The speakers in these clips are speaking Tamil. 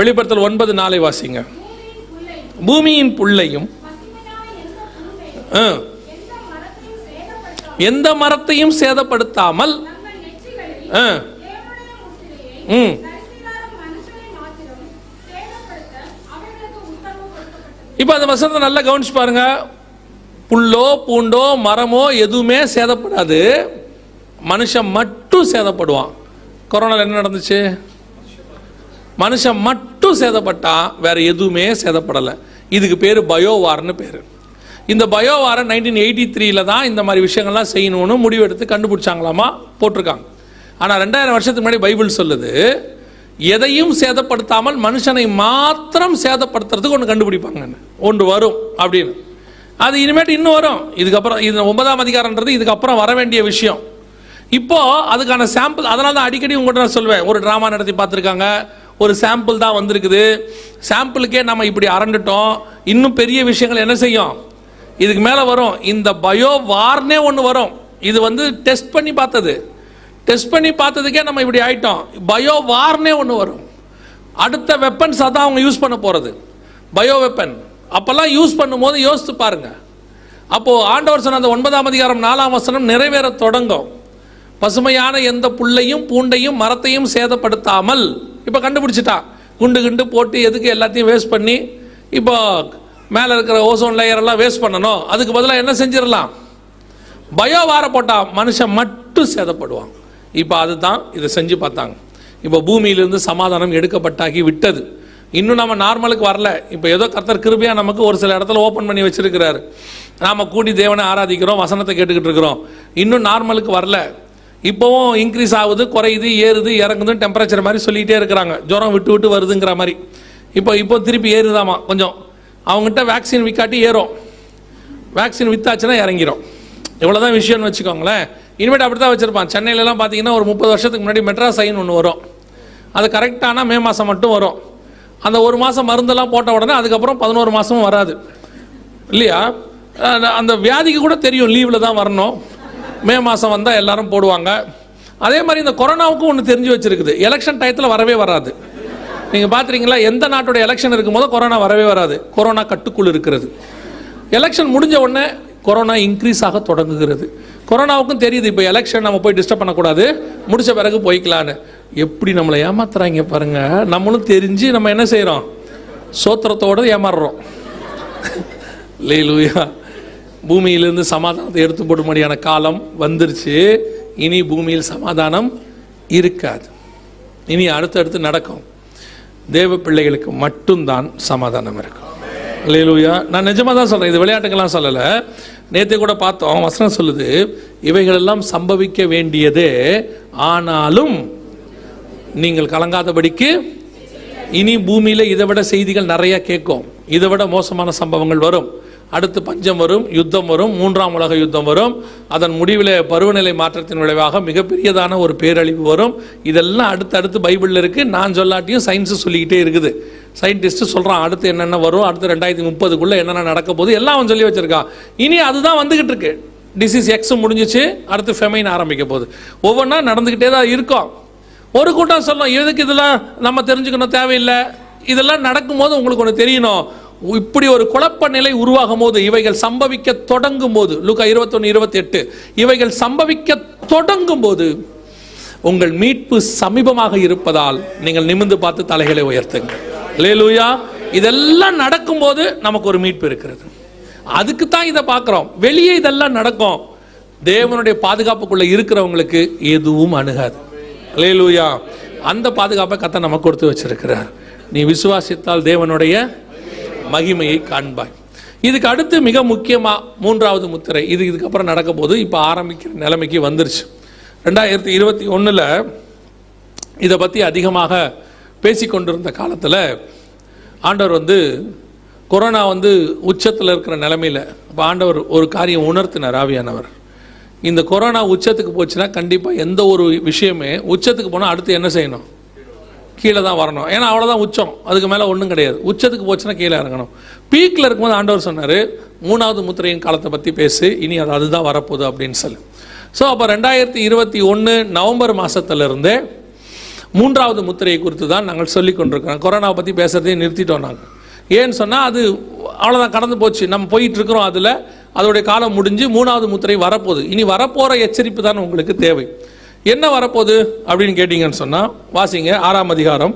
வெளிப்படுத்தல் 9:4 வாசிங்க. பூமியின் புல்லையும் எந்த மரத்தையும் சேதப்படுத்தாமல் இப்ப அந்த வசனத்தை நல்லா கவனிச்சு பாருங்க. புல்லோ பூண்டோ மரமோ எதுவுமே சேதப்படாது, மனுஷன் மட்டும் சேதப்படுவான். கொரோனாவில் என்ன நடந்துச்சு? மனுஷன் மட்டும் சேதப்பட்டான், வேற எதுவுமே சேதப்படலை. இதுக்கு பேர் பயோவார்னு பேர். இந்த பயோவாரை 1983 தான் இந்த மாதிரி விஷயங்கள்லாம் செய்யணும்னு முடிவெடுத்து கண்டுபிடிச்சாங்களாமா, போட்டிருக்காங்க. ஆனால் 2000 வருஷத்துக்கு முன்னாடி பைபிள் சொல்லுது, எதையும் சேதப்படுத்தாமல் மனுஷனை மாத்திரம் சேதப்படுத்துறதுக்கு ஒன்று கண்டுபிடிப்பாங்கன்னு ஒன்று வரும் அப்படின்னு. அது இனிமேட்டு இன்னும் வரும். இதுக்கப்புறம் இது 9ஆம் அதிகாரம்ன்றது இதுக்கப்புறம் வர வேண்டிய விஷயம். இப்போ அதுக்கான சாம்பிள், அதனால தான் அடிக்கடி உங்கள்கிட்ட நான் சொல்வேன், ஒரு ட்ராமா நடத்தி பார்த்துருக்காங்க, ஒரு சாம்பிள் தான் வந்திருக்குது, சாம்பிளுக்கே நம்ம இப்படி அரண்டுட்டோம், இன்னும் பெரிய விஷயங்கள் என்ன செய்யும், இதுக்கு மேலே வரும். இந்த பயோ வார்னே ஒன்று வரும். இது வந்து டெஸ்ட் பண்ணி பார்த்ததுக்கே நம்ம இப்படி ஆயிட்டோம். பயோ வார்னே ஒன்று வரும். அடுத்த வெப்பன்ஸ் அதான் அவங்க யூஸ் பண்ண போகிறது, பயோ வெப்பன். அப்போல்லாம் யூஸ் பண்ணும்போது யோசித்து பாருங்க. அப்போது ஆண்டவர் சொன்ன அந்த 9ஆம் அதிகாரம் 4ஆம் வசனம் நிறைவேற தொடங்கும். பசுமையான எந்த புல்லையும் பூண்டையும் மரத்தையும் சேதப்படுத்தாமல். இப்போ கண்டுபிடிச்சிட்டான், குண்டு போட்டு எதுக்கு எல்லாத்தையும் வேஸ்ட் பண்ணி இப்போ மேலே இருக்கிற ஓசோன் லேயரெல்லாம் வேஸ்ட் பண்ணணும். அதுக்கு பதிலாக என்ன செஞ்சிடலாம், பயோவார போட்டால் மனுஷன் மட்டும் சேதப்படுவான். இப்போ அதுதான் இதை செஞ்சு பார்த்தாங்க. இப்போ பூமியிலிருந்து சமாதானம் எடுக்கப்பட்டாகி விட்டது. இன்னும் நம்ம நார்மலுக்கு வரல. இப்போ ஏதோ கர்த்தர் கிருபையாக நமக்கு ஒரு சில இடத்துல ஓப்பன் பண்ணி வச்சிருக்கிறாரு. நாம் கூடி தேவனை ஆராதிக்கிறோம், வசனத்தை கேட்டுக்கிட்டு இருக்கிறோம். இன்னும் நார்மலுக்கு வரல. இப்போவும் இன்க்ரீஸ் ஆகுது, குறையுது, ஏறுது, இறங்குதுன்னு டெம்பரேச்சர் மாதிரி சொல்லிகிட்டே இருக்கிறாங்க. ஜுரம் விட்டு விட்டு வருதுங்கிற மாதிரி. இப்போ திருப்பி ஏறுதாமா கொஞ்சம். அவங்ககிட்ட வேக்சின் விற்காட்டி ஏறும், வேக்சின் விற்றாச்சுன்னா இறங்கிடும். இவ்வளோதான் விஷயம்னு வச்சுக்கோங்களேன். இனிமேட்டு அப்படி தான் வச்சுருப்பான். சென்னையிலலாம் பார்த்தீங்கன்னா ஒரு 30 வருஷத்துக்கு முன்னாடி மெட்ராஸ் சைன் ஒன்று வரும். அது கரெக்டான மே மாதம் மட்டும் வரும். அந்த ஒரு மாதம் மருந்தெல்லாம் போட்ட உடனே அதுக்கப்புறம் 11 மாதமும் வராது இல்லையா? அந்த வியாதிக்கு கூட தெரியும் லீவில் தான் வரணும். மே மாதம் வந்தால் எல்லாரும் போடுவாங்க. அதே மாதிரி இந்த கொரோனாவுக்கும் ஒன்று தெரிஞ்சு வச்சுருக்குது, எலெக்ஷன் டயத்தில் வரவே வராது. நீங்கள் பார்த்துறீங்களா, எந்த நாட்டோட எலெக்ஷன் இருக்கும்போது கொரோனா வரவே வராது. கொரோனா கட்டுக்குள் இருக்கிறது. எலெக்ஷன் முடிஞ்ச உடனே கொரோனா இன்க்ரீஸ் ஆக தொடங்குகிறது. கொரோனாவுக்கும் தெரியுது இப்போ எலெக்ஷன் நம்ம போய் டிஸ்டர்ப் பண்ணக்கூடாது, முடிச்ச பிறகு போய்க்கலான்னு. எப்படி நம்மளை ஏமாத்துறாங்க பாருங்க. நம்மளும் தெரிஞ்சு நம்ம என்ன செய்கிறோம், சோத்திரத்தோடு ஏமாறுறோம். லேலூயா. பூமியிலிருந்து சமாதானத்தை எடுத்து போடும்படியான காலம் வந்துருச்சு. இனி பூமியில் சமாதானம் இருக்காது. இனி அடுத்தடுத்து நடக்கும். தேவ பிள்ளைகளுக்கு மட்டும்தான் சமாதானம் இருக்கும். அல்லேலூயா. நான் நிஜமாக தான் சொல்கிறேன், இது விளையாட்டுக்கெல்லாம் சொல்லலை. நேற்று கூட பார்த்தோம், வசனம் சொல்லுது, இவைகளெல்லாம் சம்பவிக்க வேண்டியதே, ஆனாலும் நீங்கள் கலங்காதபடிக்கு. இனி பூமியில் இதை விட செய்திகள் நிறைய கேட்கும். இதை விட மோசமான சம்பவங்கள் வரும். அடுத்து பஞ்சம் வரும், யுத்தம் வரும், 3ஆம் உலக யுத்தம் வரும். அதன் முடிவில் பருவநிலை மாற்றத்தின் விளைவாக மிகப்பெரியதான ஒரு பேரழிவு வரும். இதெல்லாம் அடுத்து பைபிளில் இருக்குது. நான் சொல்லாட்டியும் சயின்ஸு சொல்லிக்கிட்டே இருக்குது. சயின்டிஸ்ட்டு சொல்கிறான் அடுத்து என்னென்ன வரும், அடுத்து 2030 என்னென்ன நடக்க போகுது எல்லாம் அவன் சொல்லி வச்சுருக்கான். இனி அதுதான் வந்துக்கிட்டு இருக்கு. டிசீஸ் எக்ஸ் முடிஞ்சிச்சு, அடுத்து ஃபெமைன் ஆரம்பிக்க போகுது. ஒவ்வொன்றா நடந்துக்கிட்டே தான் இருக்கும். ஒரு கூட்டம் சொல்லணும், எதுக்கு இதெல்லாம் நம்ம தெரிஞ்சுக்கணும், தேவையில்லை. இதெல்லாம் நடக்கும்போது உங்களுக்கு ஒன்று தெரியணும், இப்படி ஒரு குழப்ப நிலை உருவாகும் போது, இவைகள் சம்பவிக்க தொடங்கும் போது, லூக்கா 21:28, இவைகள் சம்பவிக்க தொடங்கும் போது உங்கள் மீட்பு சமீபமாக இருப்பதால் நீங்கள் நிமிர்ந்து பார்த்து தலைகளை உயர்த்துங்க. அல்லேலூயா. இதெல்லாம் நடக்கும்போது நமக்கு ஒரு மீட்பு இருக்கிறது. அதுக்கு தான் இதை பார்க்குறோம். வெளியே இதெல்லாம் நடக்கும். தேவனுடைய பாதுகாப்புக்குள்ள இருக்கிறவங்களுக்கு எதுவும் அணுகாது. அல்லேலூயா. அந்த பாதுகாப்பை கர்த்தர் நமக்கு கொடுத்து வச்சிருக்கிறார். நீ விசுவாசித்தால் தேவனுடைய மகிமையை காண்பாய். இதுக்கு அடுத்து மிக முக்கியமாக 3வது முத்திரை, இதுக்கப்புறம் நடக்க போது இப்போ ஆரம்பிக்கிற நிலைமைக்கு வந்துருச்சு. 2021 இதை பற்றி அதிகமாக பேசிக்கொண்டிருந்த காலத்தில் ஆண்டவர் கொரோனா உச்சத்தில் இருக்கிற நிலைமையில் இப்போ ஆண்டவர் ஒரு காரியம் உணர்த்தினார். ஆவியானவர், இந்த கொரோனா உச்சத்துக்கு போச்சுன்னா கண்டிப்பாக எந்த ஒரு விஷயமே உச்சத்துக்கு போனால் அடுத்து என்ன செய்யணும், கீழே தான் வரணும். ஏன்னா அவ்வளோதான் உச்சம், அதுக்கு மேலே ஒன்றும் கிடையாது. உச்சத்துக்கு போச்சுன்னா கீழே இறங்கணும். பீக்கில் இருக்கும்போது ஆண்டவர் சொன்னார், 3வது முத்திரையின் காலத்தை பற்றி பேசு, இனி அதுதான் வரப்போகுது அப்படின்னு சொல்லி. ஸோ அப்போ 2021 நவம்பர் மாதத்துலேருந்தே மூன்றாவது முத்திரையை குறித்து தான் நாங்கள் சொல்லிக் கொண்டிருக்கிறோம். கொரோனாவை பற்றி பேசுகிறதே நிறுத்திட்டோம் நாங்கள். ஏன்னு சொன்னால் அது அவ்வளோதான், கடந்து போச்சு, நம்ம போயிட்டுருக்கிறோம். அதில் அதோடைய காலம் முடிஞ்சு மூணாவது முத்திரை வரப்போகுது. இனி வரப்போகிற எச்சரிப்பு தான் உங்களுக்கு தேவை. என்ன வரப்போகுது அப்படின்னு கேட்டிங்கன்னு சொன்னால், வாசிங்க 6ஆம் அதிகாரம்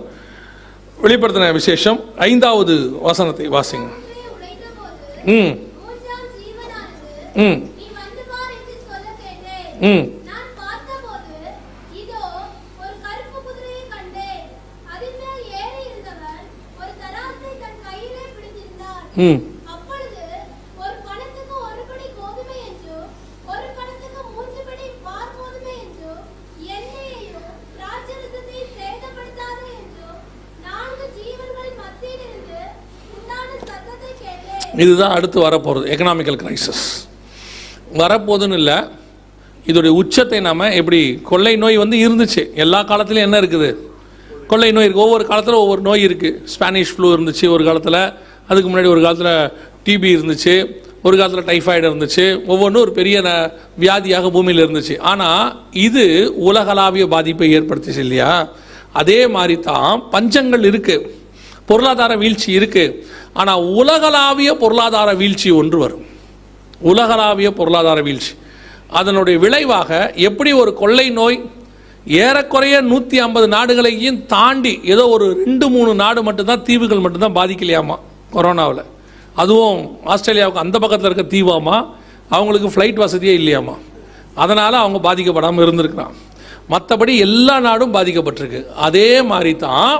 வெளிப்படுத்தின விசேஷம் 5வது வசனத்தை வாசிங்க. ம் ம் ம் ம் இதுதான் அடுத்து வரப்போகிறது. எக்கனாமிக்கல் கிரைசிஸ் வரப்போகுதுன்னு இல்லை, இதோடைய உச்சத்தை நாம் எப்படி, கொள்ளை நோய் வந்து இருந்துச்சு, எல்லா காலத்துலையும் என்ன இருக்குது, கொள்ளை நோய் இருக்குது. ஒவ்வொரு காலத்தில் ஒவ்வொரு நோய் இருக்குது. ஸ்பானிஷ் ஃப்ளூ இருந்துச்சு ஒரு காலத்தில், அதுக்கு முன்னாடி ஒரு காலத்தில் டிபி இருந்துச்சு, ஒரு காலத்தில் டைஃபாய்டு இருந்துச்சு, ஒவ்வொன்றும் ஒரு பெரிய வியாதியாக பூமியில் இருந்துச்சு. ஆனால் இது உலகளாவிய பாதிப்பை ஏற்படுத்திச்சு இல்லையா? அதே மாதிரி தான் பஞ்சங்கள் இருக்குது, பொருளாதார வீழ்ச்சி இருக்குது. ஆனால் உலகளாவிய பொருளாதார வீழ்ச்சி ஒன்று வரும். உலகளாவிய பொருளாதார வீழ்ச்சி, அதனுடைய விளைவாக எப்படி ஒரு கொள்ளை நோய் ஏறக்குறைய 150 நாடுகளையும் தாண்டி ஏதோ ஒரு 2-3 நாடு மட்டும்தான், தீவுகள் மட்டும்தான் பாதிக்கலையாமா கொரோனாவில். அதுவும் ஆஸ்திரேலியாவுக்கு அந்த பக்கத்தில் இருக்க தீவாமா, அவங்களுக்கு ஃப்ளைட் வசதியே இல்லையாமா, அதனால் அவங்க பாதிக்கப்படாமல் இருந்திருக்கிறான். மற்றபடி எல்லா நாடும் பாதிக்கப்பட்டிருக்கு. அதே மாதிரி தான்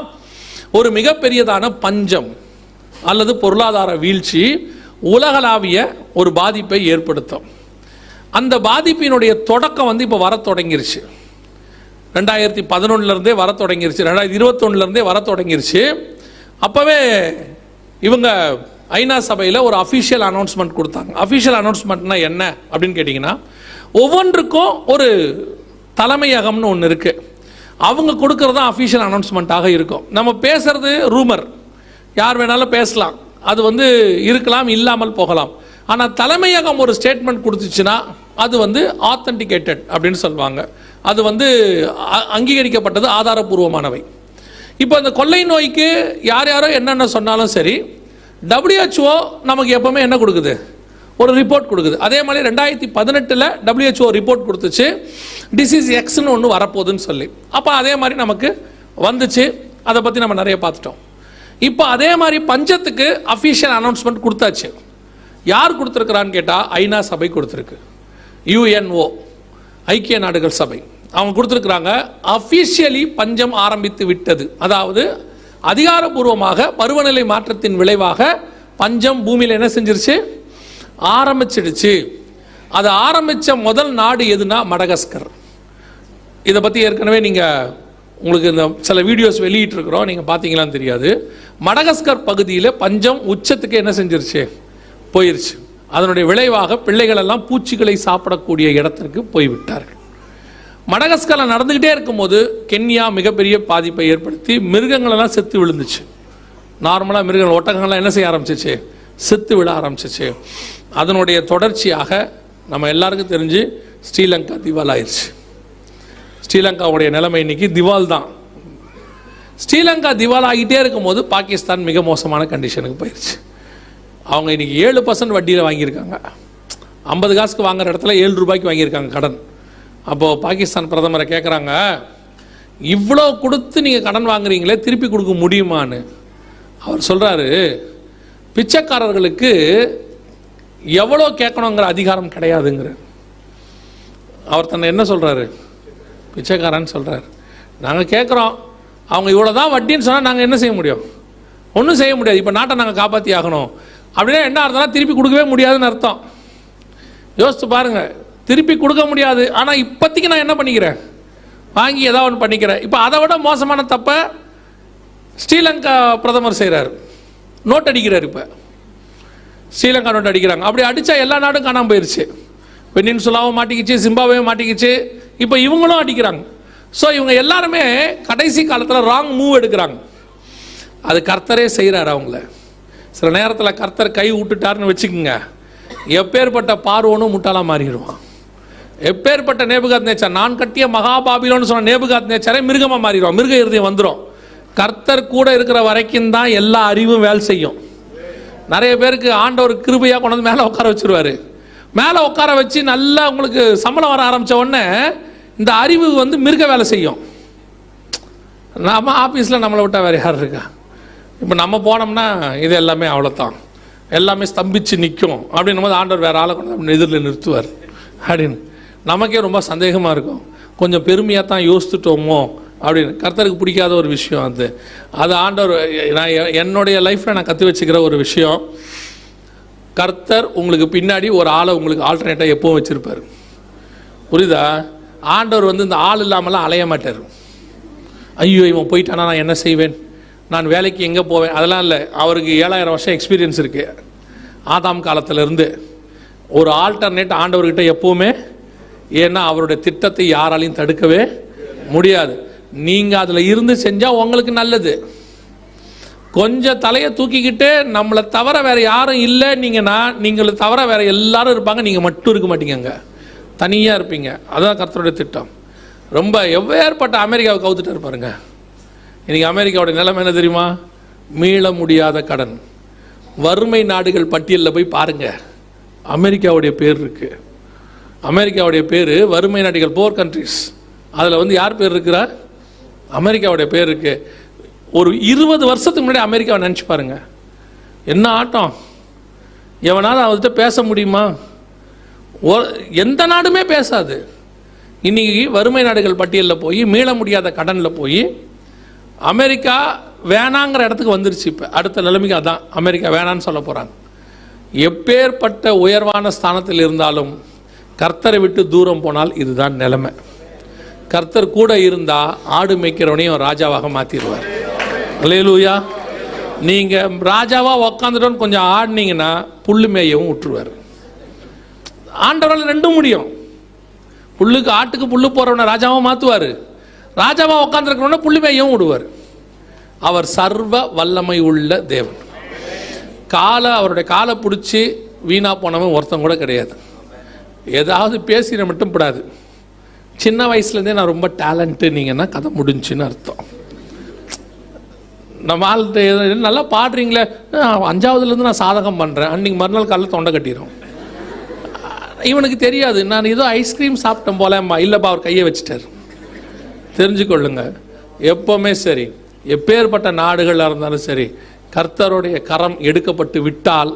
ஒரு மிகப்பெரியதான பஞ்சம் அல்லது பொருளாதார வீழ்ச்சி உலகளாவிய ஒரு பாதிப்பை ஏற்படுத்தும். அந்த பாதிப்பினுடைய தொடக்கம் வந்து இப்போ வர தொடங்கிருச்சு. 2011 வர தொடங்கிருச்சு, 2021 வர தொடங்கிருச்சு. அப்போவே இவங்க ஐநா சபையில் ஒரு அஃபிஷியல் அனௌன்ஸ்மெண்ட் கொடுத்தாங்க. அஃபிஷியல் அனௌன்ஸ்மெண்ட்னா என்ன அப்படின்னு கேட்டிங்கன்னா, ஒவ்வொன்றுக்கும் ஒரு தலைமையகம்னு ஒன்று இருக்குது. அவங்க கொடுக்கறது தான் அஃபிஷியல் அனௌன்ஸ்மெண்ட்டாக இருக்கும். நம்ம பேசுறது ரூமர், யார் வேணாலும் பேசலாம், அது வந்து இருக்கலாம், இல்லாமல் போகலாம். ஆனால் தலைமையகம் ஒரு ஸ்டேட்மெண்ட் கொடுத்துச்சுன்னா அது வந்து ஆத்தென்டிகேட்டட் அப்படின்னு சொல்லுவாங்க. அது வந்து அங்கீகரிக்கப்பட்டது, ஆதாரபூர்வமானவை. இப்போ இந்த கொள்ளை நோய்க்கு யார் யாரோ என்னென்ன சொன்னாலும் சரி, WHO நமக்கு எப்பவுமே என்ன கொடுக்குது, ஒரு ரிப்போர்ட் கொடுக்குது. அதே மாதிரி 2018 WHO ரிப்போர்ட் கொடுத்துச்சு, டிசீஸ் எக்ஸ்னு ஒன்று வரப்போகுதுன்னு சொல்லி. அப்போ அதே மாதிரி நமக்கு வந்துச்சு, அதை பற்றி நம்ம நிறைய பார்த்துட்டோம். இப்போ அதே மாதிரி பஞ்சத்துக்கு அஃபிஷியல் அனௌன்ஸ்மெண்ட் கொடுத்தாச்சு. யார் கொடுத்துருக்குறான்னு கேட்டால் ஐநா சபை கொடுத்துருக்கு, UNO ஐக்கிய நாடுகள் சபை அவங்க கொடுத்துருக்குறாங்க. அஃபிஷியலி பஞ்சம் ஆரம்பித்து விட்டது, அதாவது அதிகாரப்பூர்வமாக பருவநிலை மாற்றத்தின் விளைவாக பஞ்சம் பூமியில் என்ன செஞ்சிருச்சு, ஆரம்பிச்சிடுச்சு. அது ஆரம்பித்த முதல் நாடு எதுனா மடகாஸ்கர். இதை பற்றி ஏற்கனவே நீங்கள் உங்களுக்கு இந்த சில வீடியோஸ் வெளியிட்டிருக்கிறோம், நீங்கள் பார்த்தீங்களான்னு தெரியாது. மடகாஸ்கர் பகுதியில் பஞ்சம் உச்சத்துக்கு என்ன செஞ்சிருச்சு, போயிருச்சு. அதனுடைய விளைவாக பிள்ளைகள் எல்லாம் பூச்சிகளை சாப்பிடக்கூடிய இடத்திற்கு போய்விட்டார்கள். மடகாஸ்கரில் நடந்துக்கிட்டே இருக்கும்போது கென்யா மிகப்பெரிய பாதிப்பை ஏற்படுத்தி மிருகங்களெல்லாம் செத்து விழுந்துச்சு. நார்மலாக மிருகங்கள், ஒட்டகங்கள்லாம் என்ன செய்ய ஆரம்பிச்சிச்சு, செத்து விட ஆரம்பிச்சிச்சு. அதனுடைய தொடர்ச்சியாக நம்ம எல்லாருக்கும் தெரிஞ்சு ஸ்ரீலங்கா திவால் ஆயிடுச்சு. ஸ்ரீலங்காவுடைய நிலைமை இன்னைக்கு திவால் தான். ஸ்ரீலங்கா திவால் ஆகிட்டே இருக்கும்போது பாகிஸ்தான் மிக மோசமான கண்டிஷனுக்கு போயிடுச்சு. அவங்க இன்னைக்கு 7% வட்டியில் வாங்கியிருக்காங்க. 50 காசுக்கு வாங்குற இடத்துல 7 ரூபாய்க்கு வாங்கியிருக்காங்க கடன். அப்போது பாகிஸ்தான் பிரதமரை கேட்குறாங்க, இவ்வளோ கொடுத்து நீங்கள் கடன் வாங்குறீங்களே, திருப்பி கொடுக்க முடியுமான்னு. அவர் சொல்கிறாரு, பிச்சைக்காரர்களுக்கு எவ்வளோ கேட்கணுங்கிற அதிகாரம் கிடையாதுங்கிற. அவர் தன்னை என்ன சொல்கிறாரு, பிச்சைக்காரன்னு சொல்கிறார். நாங்கள் கேட்குறோம், அவங்க இவ்வளோ தான் வட்டின்னு சொன்னால் நாங்கள் என்ன செய்ய முடியும், ஒன்றும் செய்ய முடியாது. இப்போ நாட்டை நாங்கள் காப்பாற்றி ஆகணும் அப்படின்னா என்ன அர்த்தம்னா திருப்பி கொடுக்கவே முடியாதுன்னு அர்த்தம். யோசித்து பாருங்கள், திருப்பி கொடுக்க முடியாது. ஆனால் இப்போதைக்கு நான் என்ன பண்ணிக்கிறேன், வாங்கி ஏதாவது ஒன்று பண்ணிக்கிறேன். இப்போ அதை விட மோசமான தப்பை ஸ்ரீலங்கா பிரதமர் செய்கிறார், நோட் அடிக்கிறார். இப்போ ஸ்ரீலங்கா நோட் அடிக்கிறாங்க. அப்படி அடித்தா எல்லா நாடும் காணாமல் போயிடுச்சு. பெனின்சுலாவும் மாட்டிக்கிச்சு, சிம்பாப்வேவும் மாட்டிக்கிச்சு, இப்போ இவங்களும் அடிக்கிறாங்க. ஸோ இவங்க எல்லாருமே கடைசி காலத்தில் ராங் மூவ் எடுக்கிறாங்க. அது கர்த்தரே செய்கிறார் அவங்கள. சில நேரத்தில் கர்த்தர் கை விட்டுட்டாருன்னு வச்சுக்கோங்க, எப்பேற்பட்ட பார்வோனும் முட்டாளாக மாறிடுவான். எப்பேற்பட்ட நேபுகாத்நேச்சார், நான் கட்டிய மகாபாபிலோன்னு சொன்ன நேபுகாத்நேச்சாரே மிருகமாக மாறிடுவான், மிருக இருதயம் வந்துடும். கர்த்தர் கூட இருக்கிற வரைக்கும் தான் எல்லா அறிவும் வேலை செய்யும். நிறைய பேருக்கு ஆண்டவர் கிருபையாக கொண்டு வந்து மேலே உட்கார வச்சுருவார். மேலே உட்கார வச்சு நல்லா உங்களுக்கு சம்பளம் வர ஆரம்பித்த உடனே இந்த அறிவு வந்து மிருக வேலை செய்யும். நம்ம ஆஃபீஸில் நம்மளை விட்டால் வேறு யார் இருக்கா? இப்போ நம்ம போனோம்னா இது எல்லாமே அவ்வளோதான், எல்லாமே ஸ்தம்பிச்சு நிற்கும் அப்படின்னும் போது ஆண்டவர் வேறு ஆளை கொண்டு எதிரில் நிறுத்துவார் அப்படின்னு நமக்கே ரொம்ப சந்தேகமாக இருக்கும். கொஞ்சம் பெருமையாக தான் யோசித்துட்டோமோ அப்படின்னு. கர்த்தருக்கு பிடிக்காத ஒரு விஷயம் அது ஆண்டவர், நான் என்னுடைய லைஃப்பில் நான் கற்று வச்சுக்கிற ஒரு விஷயம், கர்த்தர் உங்களுக்கு பின்னாடி ஒரு ஆளை உங்களுக்கு ஆல்டர்னேட்டாக எப்போவும் வச்சுருப்பார். புரியுதா? ஆண்டவர் வந்து இந்த ஆள் இல்லாமலாம் அலைய மாட்டார். ஐயோ இவன் போயிட்டானா நான் என்ன செய்வேன், நான் வேலைக்கு எங்கே போவேன், அதெல்லாம் இல்லை. அவருக்கு 7000 வருஷம் எக்ஸ்பீரியன்ஸ் இருக்குது. ஆதாம் காலத்திலேருந்து ஒரு ஆல்டர்னேட் ஆண்டவர்கிட்ட எப்போவுமே. ஏன்னா அவருடைய திட்டத்தை யாராலையும் தடுக்கவே முடியாது. நீங்கள் அதில் இருந்து செஞ்சால் உங்களுக்கு நல்லது. கொஞ்சம் தலையை தூக்கிக்கிட்டு நம்மளை தவிர வேறு யாரும் இல்லை நீங்களை தவிர வேறு எல்லாரும் இருப்பாங்க, நீங்கள் மட்டும் இருக்க மாட்டீங்க, தனியாக இருப்பீங்க. அதுதான் கர்த்தருடைய திட்டம். ரொம்ப எவ்வேற்பட்ட அமெரிக்காவை கவுத்துட்டு இருப்பாருங்க. இன்றைக்கி அமெரிக்காவுடைய நிலைமை என்ன தெரியுமா? மீள முடியாத கடன். வறுமை நாடுகள் பட்டியலில் போய் பாருங்கள், அமெரிக்காவுடைய பேர் இருக்குது. அமெரிக்காவுடைய பேர் வறுமை நாடுகள், போர் கண்ட்ரிஸ். அதில் வந்து யார் பேர் இருக்கிறா? அமெரிக்காவுடைய பேர் இருக்குது. ஒரு 20 வருஷத்துக்கு முன்னாடி அமெரிக்காவை நினச்சி பாருங்க, என்ன ஆட்டம். எவனாவது அவர்கிட்ட பேச முடியுமா? எந்த நாடுமே பேசாது. இன்னைக்கு வறுமை நாடுகள் பட்டியலில் போய் மீள முடியாத கடனில் போய் அமெரிக்கா வேணாங்கிற இடத்துக்கு வந்துருச்சு. இப்போ அடுத்த நிலைமைக்கு அதான், அமெரிக்கா வேணான்னு சொல்ல போகிறாங்க. எப்பேற்பட்ட உயர்வான ஸ்தானத்தில் இருந்தாலும் கர்த்தரை விட்டு தூரம் போனால் இதுதான் நிலைமை. கர்த்தர் கூட இருந்தால் ஆடு மேய்க்கிறவனையும் ராஜாவாக மாற்றிடுவார். அல்லேலூயா. நீங்கள் ராஜாவாக உக்காந்துட்டோன்னு கொஞ்சம் ஆடினீங்கன்னா புல்லு மேயவும் விட்டுருவார். ஆண்டவரால் ரெண்டும் முடியும். புல்லுக்கு ஆட்டுக்கு புல்லு போகிறவனை ராஜாவாக மாற்றுவார், ராஜாவாக உட்காந்துருக்கிறவனை புல்லு மேயவும் விடுவார். அவர் சர்வ வல்லமை உள்ள தேவன். அவருடைய காலை பிடிச்சி வீணா போனவன் ஒருத்தன் கூட கிடையாது. ஏதாவது பேசிட மட்டும் படாது. சின்ன வயசுலேருந்தே நான் ரொம்ப டேலண்ட்டு நீங்கன்னா கதை முடிஞ்சுன்னு அர்த்தம். நம்ம ஆள்கிட்ட நல்லா பாடுறீங்களே, 5ஆவதுலேருந்து நான் சாதகம் பண்ணுறேன், அன்றைக்கி மறுநாள் காலையில் தொண்டை கட்டிடும். இவனுக்கு தெரியாது நான் ஏதோ ஐஸ்கிரீம் சாப்பிட்டேன் போலேம்மா. இல்லைப்பா, அவர் கையை வச்சுட்டார். தெரிஞ்சுக்கொள்ளுங்க, எப்போவுமே சரி, எப்பேற்பட்ட நாடுகளாக இருந்தாலும் சரி, கர்த்தருடைய கரம் எடுக்கப்பட்டு விட்டால்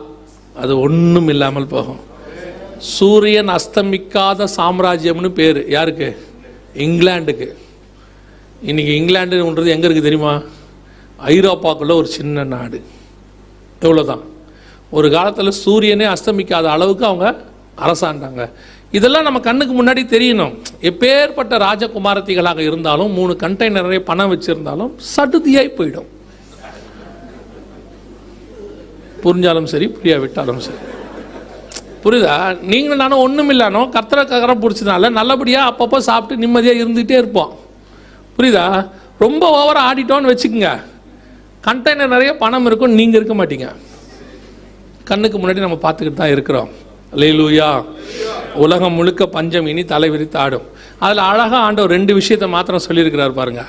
அது ஒன்றும் இல்லாமல் போகும். சூரியன் அஸ்தமிக்காத சாம்ராஜ்யம்னு பேர் யாருக்கு? இங்கிலாந்துக்கு. இன்றைக்கி இங்கிலாண்டுன்றது எங்கே இருக்குது தெரியுமா? ஐரோப்பாக்குள்ள ஒரு சின்ன நாடு. இவ்வளோதான். ஒரு காலத்தில் சூரியனே அஸ்தமிக்காத அளவுக்கு அவங்க அரசாண்டாங்க. இதெல்லாம் நம்ம கண்ணுக்கு முன்னாடி தெரியணும். எப்பேற்பட்ட ராஜகுமாரத்திகளாக இருந்தாலும் 3 கண்டெய்னர் நிறைய பணம் வச்சுருந்தாலும் சடுதியாய் போயிடும். புரிஞ்சாலும் சரி, புரியாவிட்டாலும் சரி. புரியுதா? நீங்கள் நானும் ஒன்றும் இல்லானோ கர்த்தரை கரம் பிடிச்சதுனால நல்லபடியாக அப்பப்போ சாப்பிட்டு நிம்மதியாக இருந்துகிட்டே இருப்போம். புரியுதா? ரொம்ப ஓவராக ஆடிட்டோன்னு வச்சுக்கோங்க, கண்டெய்னர் நிறைய பணம் இருக்கும், நீங்கள் இருக்க மாட்டீங்க. கண்ணுக்கு முன்னாடி நம்ம பார்த்துக்கிட்டு தான் இருக்கிறோம். அல்லேலூயா. உலகம் முழுக்க பஞ்சம் இனி தலை விரித்து ஆடும். அதில் அழகாக ஆண்டவர் 2 விஷயத்தை மாத்திரம் சொல்லியிருக்கிறார் பாருங்க.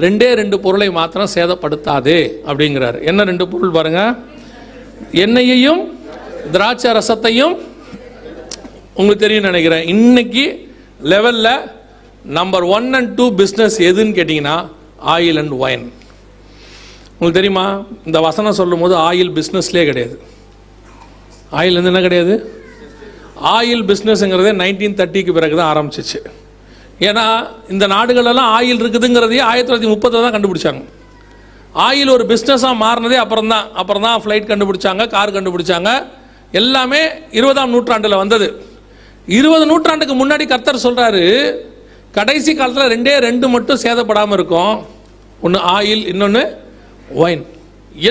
2 பொருளை மாத்திரம் சேதப்படுத்தாதே அப்படிங்கிறார். என்ன 2 பொருள் பாருங்க? எண்ணெயையும் திராட்சை ரசத்தையும். உங்களுக்கு தெரியும் நினைக்கிறேன், இன்னைக்கு லெவலில் நம்பர் 1 and 2 பிஸ்னஸ் எதுன்னு கேட்டிங்கன்னா ஆயில் அண்ட் ஒயின். உங்களுக்கு தெரியுமா? இந்த வசனம் சொல்லும் போது ஆயில் பிஸ்னஸ்லேயே கிடையாது. ஆயில் வந்து என்ன கிடையாது? ஆயில் பிஸ்னஸ்ங்கிறதே 1930க்கு பிறகு தான் ஆரம்பிச்சிச்சு. ஏன்னா இந்த நாடுகளெல்லாம் ஆயில் இருக்குதுங்கிறதையே 1930 தான் கண்டுபிடிச்சாங்க. ஆயில் ஒரு பிஸ்னஸாக மாறினதே அப்புறம் தான் ஃப்ளைட் கண்டுபிடிச்சாங்க, கார் கண்டுபிடிச்சாங்க. எல்லாமே 20ஆம் நூற்றாண்டில் வந்தது. 20 நூற்றாண்டுக்கு முன்னாடி கர்த்தர் சொல்கிறாரு, கடைசி காலத்தில் 2 மட்டும் சேதப்படாமல் இருக்கும். ஒன்று ஆயில், இன்னொன்று ஒயின்.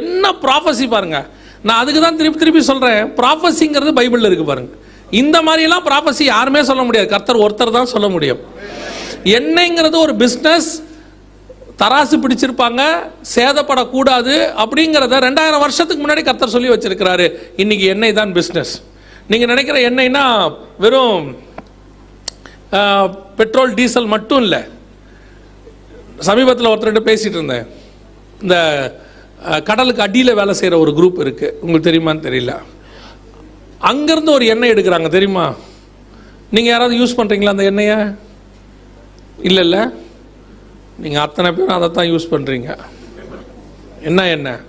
என்ன ப்ராஃபஸி பாருங்க. நான் அதுக்கு தான் திருப்பி சொல்கிறேன், ப்ராஃபஸிங்கிறது பைபிளில் இருக்குது பாருங்க. இந்த மாதிரியெல்லாம் ப்ராஃபஸி யாருமே சொல்ல முடியாது, கர்த்தர் ஒருத்தர் தான் சொல்ல முடியும். எண்ணெய்ங்கிறது ஒரு பிஸ்னஸ், தராசு பிடிச்சிருப்பாங்க, சேதப்படக்கூடாது அப்படிங்கிறத 2000 வருஷத்துக்கு முன்னாடி கர்த்தர் சொல்லி வச்சிருக்கிறாரு. இன்னைக்கு எண்ணெய் தான் பிஸ்னஸ். நீங்கள் நினைக்கிற எண்ணெய்னா வெறும் பெட்ரோல் டீசல் மட்டும் இல்லை. சமீபத்தில் ஒருத்தர்கிட்ட பேசிகிட்டு இருந்தேன். இந்த கடலுக்கு அடியில் வேலை செய்கிற ஒரு குரூப் இருக்குது, உங்களுக்கு தெரியுமான்னு தெரியல. அங்கேருந்து ஒரு எண்ணெய் எடுக்கிறாங்க, தெரியுமா? நீங்கள் யாராவது யூஸ் பண்ணுறீங்களா அந்த எண்ணெயை? இல்லை, நீங்கள் அத்தனை பேரும் அதை தான் யூஸ் பண்ணுறீங்க. என்ன எண்ணெய்?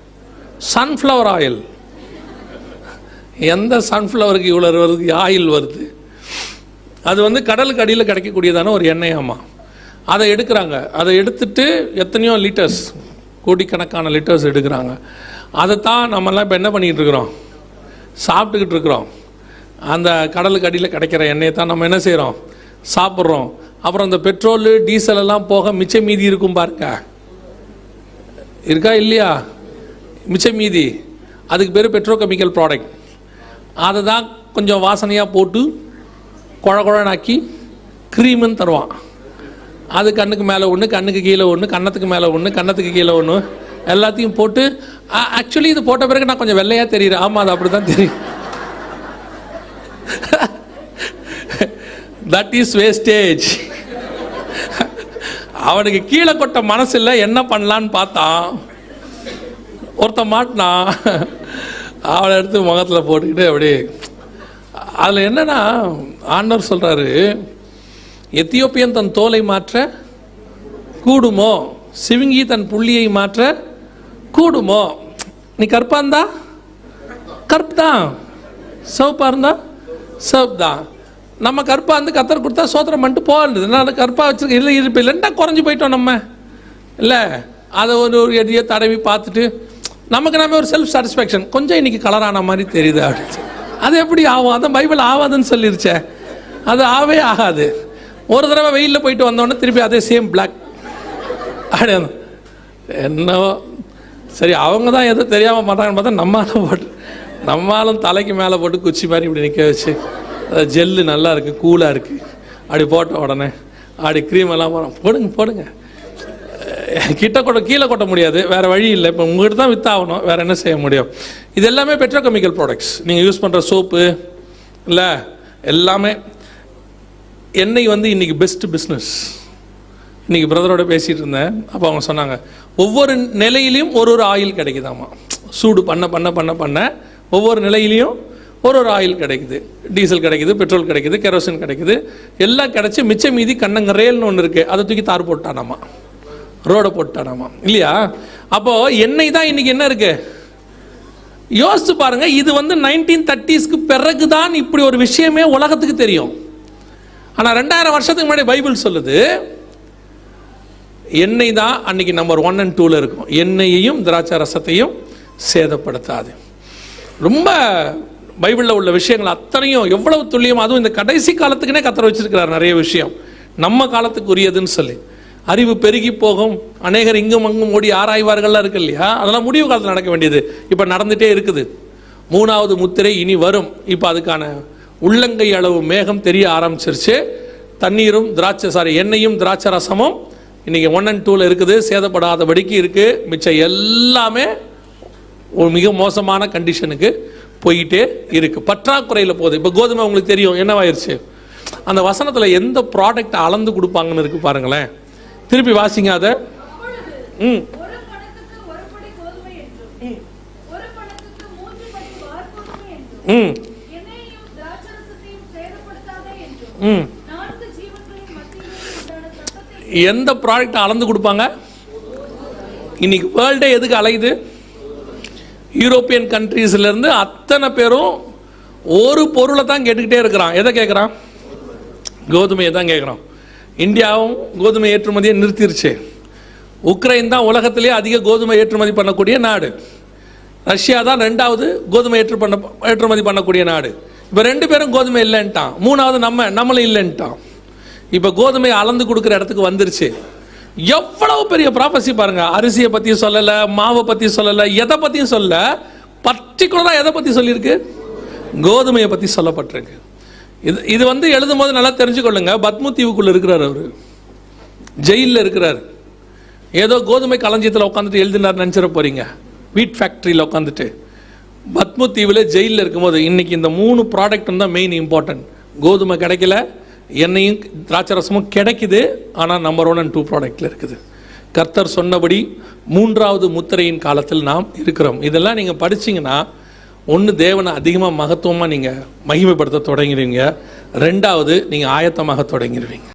Sunflower oil. எந்த சன்ஃப்ளவருக்கு இவ்வளோ வருது ஆயில் வருது? அது வந்து கடலுக்கு அடியில் கிடைக்கக்கூடியதான ஒரு எண்ணெயாமா. அதை எடுக்கிறாங்க. அதை எடுத்துட்டு எத்தனையோ லிட்டர்ஸ், கோடிக்கணக்கான லிட்டர்ஸ் எடுக்கிறாங்க. அதை தான் நம்மெல்லாம் இப்போ என்ன பண்ணிக்கிட்டு இருக்கிறோம்? சாப்பிட்டுக்கிட்டு இருக்கிறோம். அந்த கடலுக்கு அடியில் கிடைக்கிற எண்ணெயை தான் நம்ம என்ன செய்கிறோம்? சாப்பிட்றோம். அப்புறம் இந்த பெட்ரோலு டீசல் எல்லாம் போக மிச்சம் மீதி இருக்கும் பாருங்க, இருக்கா இல்லையா? மிச்சம் மீதி, அதுக்கு பேர் பெட்ரோகெமிக்கல் ப்ராடக்ட். அதை தான் கொஞ்சம் வாசனையாக போட்டு குழகுழனாக்கி க்ரீமுன்னு தருவான். அது கண்ணுக்கு மேலே ஒன்று, கண்ணுக்கு கீழே ஒன்று, கன்னத்துக்கு மேலே ஒன்று, கன்னத்துக்கு கீழே ஒன்று, எல்லாத்தையும் போட்டு. ஆக்சுவலி இது போட்ட பிறகு நான் கொஞ்சம் வெள்ளையாக தெரியுறேன். ஆமாம், அது அப்படி தான் தெரியும். That is wastage. அவனுக்கு கீழே கொட்ட மனசு இல்லை, என்ன பண்ணலான்னு பார்த்தான். ஒருத்த மாட்டினா அவளை எடுத்து முகத்தில் போட்டுக்கிட்டு அப்படி. அதில் என்னன்னா, ஆண்டவர் சொல்கிறாரு, எத்தியோப்பியன் தன் தோலை மாற்ற கூடுமோ, சிவிங்கி தன் புள்ளியை மாற்ற கூடுமோ. நீ கற்பா இருந்தா கற்பு தான், சிவப்பா இருந்தா சிவப்பு தான். நம்ம கற்பா வந்து கத்தர் கொடுத்தா சோத்திரம் பண்ணிட்டு போகிறது. நான் கற்பா வச்சுருக்க இல்லை இருப்பு இல்லைன்னா குறைஞ்சி போயிட்டோம் நம்ம இல்லை. அதை ஒரு எதையோ தடவி பார்த்துட்டு நமக்கு நம்ம ஒரு செல்ஃப் சாட்டிஸ்ஃபேக்ஷன், கொஞ்சம் இன்னைக்கு கலரான மாதிரி தெரியுது அப்படின்னு. அது எப்படி ஆகும்? அதான் பைபிள் ஆகாதுன்னு சொல்லிருச்சே. அது ஆகவே ஆகாது. ஒரு தடவை வெயிலில் போயிட்டு வந்தோடனே திருப்பி அதே சேம் பிளாக் அப்படி என்னவோ. சரி, அவங்க தான் எதுவும் தெரியாமல் மாட்டாங்கன்னு பார்த்தா நம்மளால போட்டு, நம்மளும் தலைக்கு மேலே போட்டு குச்சி மாதிரி இப்படி நிற்க வச்சு, ஜெல்லு நல்லா இருக்குது, கூலாக இருக்குது, அப்படி போட்ட உடனே அப்படி க்ரீம் எல்லாம் போடுங்க. கிட்ட கொட்ட கீழே கொட்ட முடியாது, வேறு வழி இல்லை. இப்போ உங்கள்கிட்ட தான் வித்தாகணும், வேறு என்ன செய்ய முடியும்? இது எல்லாமே பெட்ரோகெமிக்கல் ப்ராடக்ட்ஸ். நீங்கள் யூஸ் பண்ணுற சோப்பு இல்லை எல்லாமே. எண்ணெய் வந்து இன்றைக்கி பெஸ்ட் பிஸ்னஸ். இன்றைக்கி பிரதரோட பேசிகிட்டு இருந்தேன். அப்போ அவங்க சொன்னாங்க, ஒவ்வொரு நிலையிலையும் ஒரு ஆயில் கிடைக்குதாமா. சூடு பண்ண பண்ண பண்ண பண்ண ஒவ்வொரு நிலையிலையும் ஒரு ஆயில் கிடைக்குது. டீசல் கிடைக்குது, பெட்ரோல் கிடைக்குது, கெரோசின் கிடைக்குது, எல்லாம் கிடைச்சி மிச்சம் மீதி கண்ணங்கரேல்னு ஒன்று இருக்குது, அதை தூக்கி தார் போட்டானாமா, ரோடை போட்டானாமா, இல்லையா? அப்போது எண்ணெய் தான் இன்றைக்கி என்ன இருக்குது யோசிச்சு பாருங்க. இது வந்து 1930s பிறகு தான் இப்படி ஒரு விஷயமே உலகத்துக்கு தெரியும். ஆனால் 2000 வருஷத்துக்கு முன்னாடி பைபிள் சொல்லுது, எண்ணெய் தான் அன்னைக்கு நம்பர் 1 and 2 இருக்கும். எண்ணெயையும் திராட்சை ரசத்தையும் சேதப்படுத்தாது. ரொம்ப பைபிளில் உள்ள விஷயங்கள் அத்தனையும் எவ்வளவு துல்லியம். அதுவும் இந்த கடைசி காலத்துக்குனே கத்தர் வச்சிருக்கிறார் நிறைய விஷயம், நம்ம காலத்துக்கு உரியதுன்னு சொல்லி. அறிவு பெருகி போகும், அநேகர் இங்கும் அங்கும் ஓடி ஆராய்வார்கள்லாம் இருக்கு இல்லையா? அதெல்லாம் முடிவு காலத்தில் நடக்க வேண்டியது இப்போ நடந்துகிட்டே இருக்குது. 3வது முத்திரை இனி வரும். இப்போ அதுக்கான உள்ளங்கை அளவு மேகம் தெரிய ஆரம்பிச்சிருச்சு. தண்ணீரும் எண்ணெயும் திராட்சை ரசமும் இன்றைக்கி 1 and 2 இருக்குது, சேதப்படாதபடிக்கு இருக்குது. மிச்சம் எல்லாமே ஒரு மிக மோசமான கண்டிஷனுக்கு போயிட்டே இருக்குது, பற்றாக்குறையில் போகுது. இப்போ கோதுமை உங்களுக்கு தெரியும் என்னவாயிருச்சு. அந்த வசனத்தில் எந்த ப்ராடக்ட் அளந்து கொடுப்பாங்கன்னு இருக்குது பாருங்களேன். திருப்பி வாசிங்க அதை. எந்த ப்ராடக்ட் அளந்து கொடுப்பாங்க? இன்னைக்கு வேர்ல்டே எதுக்கு அலையுது? யூரோப்பியன் கண்ட்ரீஸ்லேருந்து அத்தனை பேரும் ஒரு பொருளை தான் கேட்டுக்கிட்டே இருக்கிறான். எதை கேட்குறான்? கோதுமையை தான் கேட்குறான். இந்தியாவும் கோதுமை ஏற்றுமதியை நிறுத்திருச்சு. உக்ரைன் தான் உலகத்திலே அதிக கோதுமை ஏற்றுமதி பண்ணக்கூடிய நாடு. ரஷ்யா தான் 2வது கோதுமை ஏற்றுமதி பண்ணக்கூடிய நாடு. இப்போ 2 பேரும் கோதுமை இல்லைன்ட்டான். 3வது நம்மளும் இல்லைன்ட்டான். இப்போ கோதுமை அளந்து கொடுக்குற இடத்துக்கு வந்துருச்சு. எவ்வளவு பெரிய ப்ராபசி பாருங்க. அரிசியை பற்றி சொல்லலை, மாவை பற்றி சொல்லலை, எதை பற்றியும் சொல்ல. பர்டிகுலராக எதை பற்றி சொல்லியிருக்கு? கோதுமையை பற்றி சொல்லப்பட்டிருக்கு. இது வந்து எழுதும் போது நல்லா தெரிஞ்சுக்கொள்ளுங்க. பத்மு தீவுக்குள்ள இருக்கிறார், அவர் ஜெயிலில் இருக்கிறார். ஏதோ கோதுமை களஞ்சியத்தில் உட்காந்துட்டு எழுதினார் நினச்சிட போறீங்க. வீட் ஃபேக்ட்ரியில் உட்காந்துட்டு பத்மு தீவில் ஜெயிலில் இருக்கும்போது இன்னைக்கு இந்த 3 ப்ராடக்ட் தான் மெயின் இம்பார்ட்டன்ட். கோதுமை கிடைக்கல, எண்ணெயும் திராட்சரசமும் கிடைக்குது, ஆனால் நம்பர் 1 and 2 ப்ராடக்டில் இருக்குது. கர்த்தர் சொன்னபடி 3வது முத்திரையின் காலத்தில் நாம் இருக்கிறோம். இதெல்லாம் நீங்கள் படிச்சிங்கன்னா, ஒன்று, தேவனை அதிகமாக மகத்துவமாக நீங்கள் மகிமைப்படுத்த தொடங்கிடுவீங்க. 2வது, நீங்கள் ஆயத்தமாக தொடங்கிடுவீங்க.